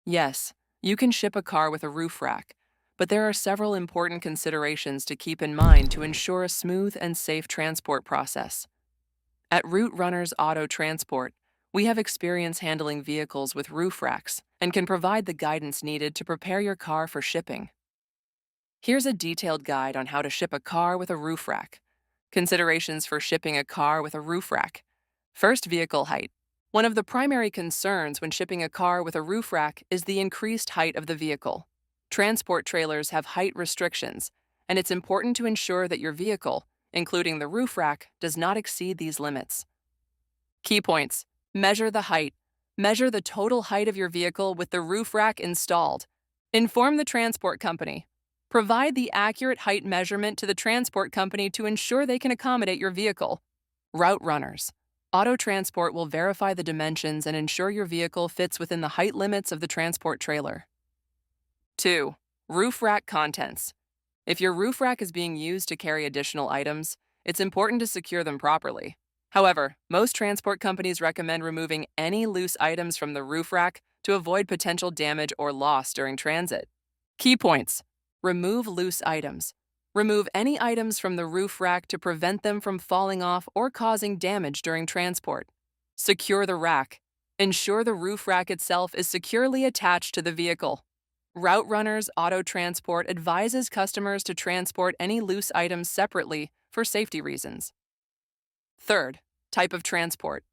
Yes, you can ship a car with a roof rack, but there are several important considerations to keep in mind to ensure a smooth and safe transport process. At Route Runners Auto Transport, we have experience handling vehicles with roof racks and can provide the guidance needed to prepare your car for shipping. Here's a detailed guide on how to ship a car with a roof rack. Considerations for shipping a car with a roof rack. First, vehicle height. One of the primary concerns when shipping a car with a roof rack is the increased height of the vehicle. Transport trailers have height restrictions, and it's important to ensure that your vehicle, including the roof rack, does not exceed these limits. Key points. Measure the height. Measure the total height of your vehicle with the roof rack installed. Inform the transport company. Provide the accurate height measurement to the transport company to ensure they can accommodate your vehicle. Route Runners. Auto Transport will verify the dimensions and ensure your vehicle fits within the height limits of the transport trailer. 2. Roof rack contents. If your roof rack is being used to carry additional items, it's important to secure them properly. However, most transport companies recommend removing any loose items from the roof rack to avoid potential damage or loss during transit. Key points. Remove loose items. Remove any items from the roof rack to prevent them from falling off or causing damage during transport. Secure the rack. Ensure the roof rack itself is securely attached to the vehicle. Route Runners Auto Transport advises customers to transport any loose items separately for safety reasons. Third, type of transport.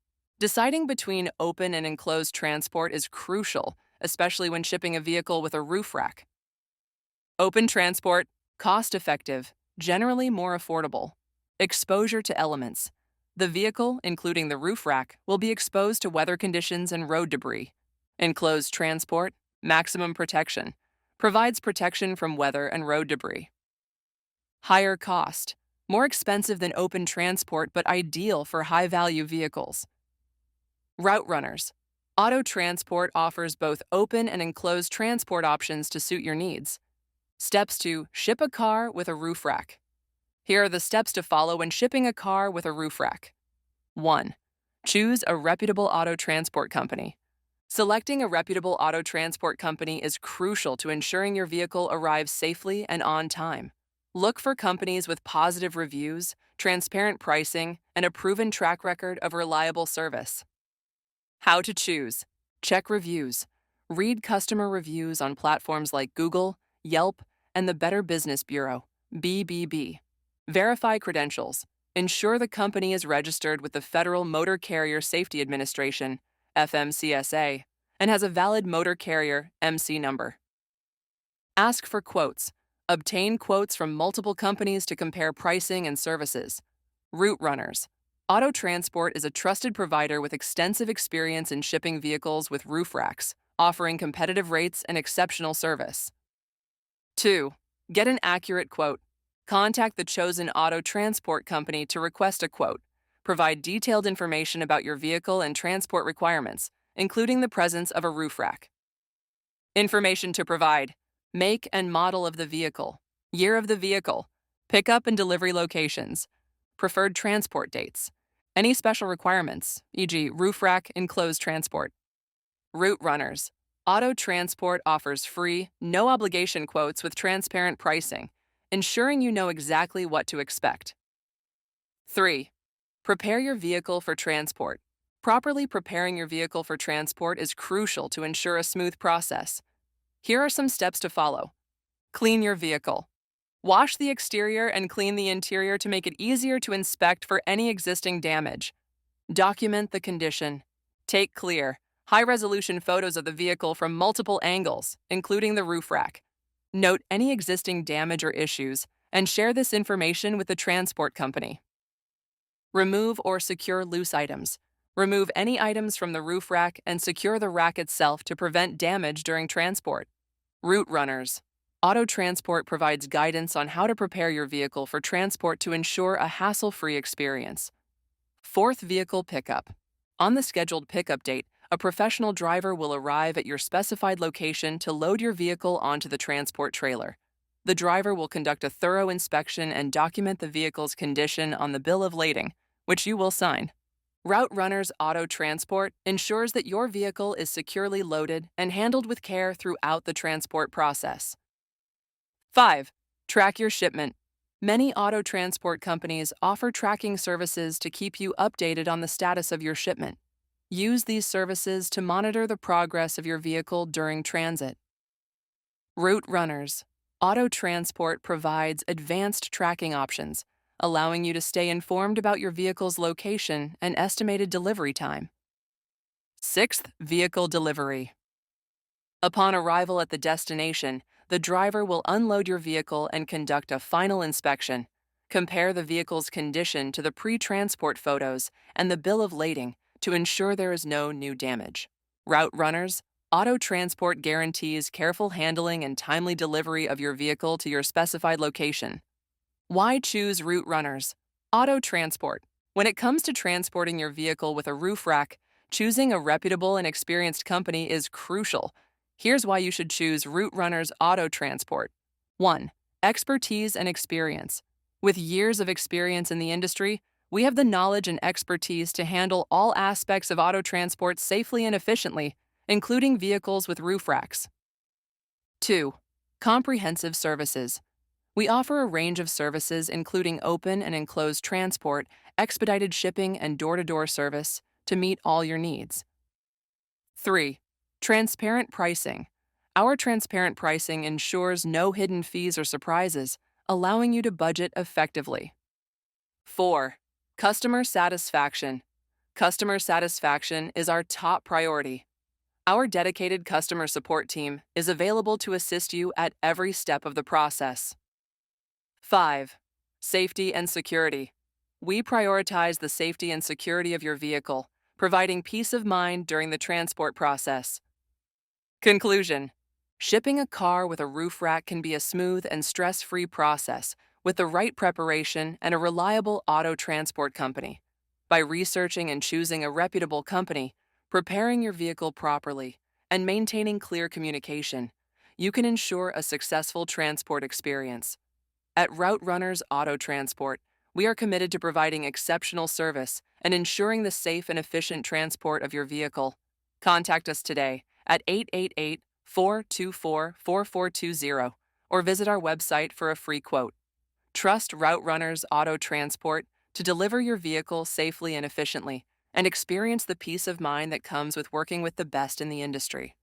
Deciding between open and enclosed transport is crucial, especially when shipping a vehicle with a roof rack. Open transport, cost-effective, generally more affordable. Exposure to elements. The vehicle, including the roof rack, will be exposed to weather conditions and road debris. Enclosed transport, maximum protection, provides protection from weather and road debris. Higher cost, more expensive than open transport but ideal for high-value vehicles. Route Runners. Auto Transport offers both open and enclosed transport options to suit your needs. Steps to ship a car with a roof rack. Here are the steps to follow when shipping a car with a roof rack. 1. Choose a reputable auto transport company. Selecting a reputable auto transport company is crucial to ensuring your vehicle arrives safely and on time. Look for companies with positive reviews, transparent pricing, and a proven track record of reliable service. How to choose. Check reviews. Read customer reviews on platforms like Google, Yelp, and the Better Business Bureau, BBB. Verify credentials. Ensure the company is registered with the Federal Motor Carrier Safety Administration, FMCSA, and has a valid motor carrier MC number. Ask for quotes. Obtain quotes from multiple companies to compare pricing and services. Route Runners. Auto Transport is a trusted provider with extensive experience in shipping vehicles with roof racks, offering competitive rates and exceptional service. 2. Get an accurate quote. Contact the chosen auto transport company to request a quote. Provide detailed information about your vehicle and transport requirements, including the presence of a roof rack. Information to provide. Make and model of the vehicle, year of the vehicle, pickup and delivery locations, preferred transport dates, any special requirements, e.g. roof rack, enclosed transport. Route Runners. Auto Transport offers free, no-obligation quotes with transparent pricing, ensuring you know exactly what to expect. 3. Prepare your vehicle for transport. Properly preparing your vehicle for transport is crucial to ensure a smooth process. Here are some steps to follow. Clean your vehicle. Wash the exterior and clean the interior to make it easier to inspect for any existing damage. Document the condition. Take clear, high-resolution photos of the vehicle from multiple angles, including the roof rack. Note any existing damage or issues, and share this information with the transport company. Remove or secure loose items. Remove any items from the roof rack and secure the rack itself to prevent damage during transport. Route Runners. Auto Transport provides guidance on how to prepare your vehicle for transport to ensure a hassle-free experience. 4th vehicle pickup. On the scheduled pickup date, a professional driver will arrive at your specified location to load your vehicle onto the transport trailer. The driver will conduct a thorough inspection and document the vehicle's condition on the bill of lading, which you will sign. Route Runner's Auto Transport ensures that your vehicle is securely loaded and handled with care throughout the transport process. 5. Track your shipment. Many auto transport companies offer tracking services to keep you updated on the status of your shipment. Use these services to monitor the progress of your vehicle during transit. Route Runners Auto Transport provides advanced tracking options, allowing you to stay informed about your vehicle's location and estimated delivery time. 6th, vehicle delivery. Upon arrival at the destination, the driver will unload your vehicle and conduct a final inspection. Compare the vehicle's condition to the pre-transport photos and the bill of lading to ensure there is no new damage. Route Runners Auto Transport guarantees careful handling and timely delivery of your vehicle to your specified location. Why choose Route Runners Auto Transport? When it comes to transporting your vehicle with a roof rack, choosing a reputable and experienced company is crucial. Here's why you should choose Route Runners Auto Transport. 1. Expertise and experience. With years of experience in the industry, we have the knowledge and expertise to handle all aspects of auto transport safely and efficiently, including vehicles with roof racks. 2. Comprehensive services. We offer a range of services including open and enclosed transport, expedited shipping, and door-to-door service to meet all your needs. 3. Transparent pricing. Our transparent pricing ensures no hidden fees or surprises, allowing you to budget effectively. 4. Customer satisfaction. Customer satisfaction is our top priority. Our dedicated customer support team is available to assist you at every step of the process. 5. Safety and security. We prioritize the safety and security of your vehicle, providing peace of mind during the transport process. Conclusion. Shipping a car with a roof rack can be a smooth and stress-free process with the right preparation and a reliable auto transport company. By researching and choosing a reputable company, preparing your vehicle properly, and maintaining clear communication, you can ensure a successful transport experience. At Route Runners Auto Transport, we are committed to providing exceptional service and ensuring the safe and efficient transport of your vehicle. Contact us today at 888-424-4420 or visit our website for a free quote. Trust Route Runners Auto Transport to deliver your vehicle safely and efficiently, and experience the peace of mind that comes with working with the best in the industry.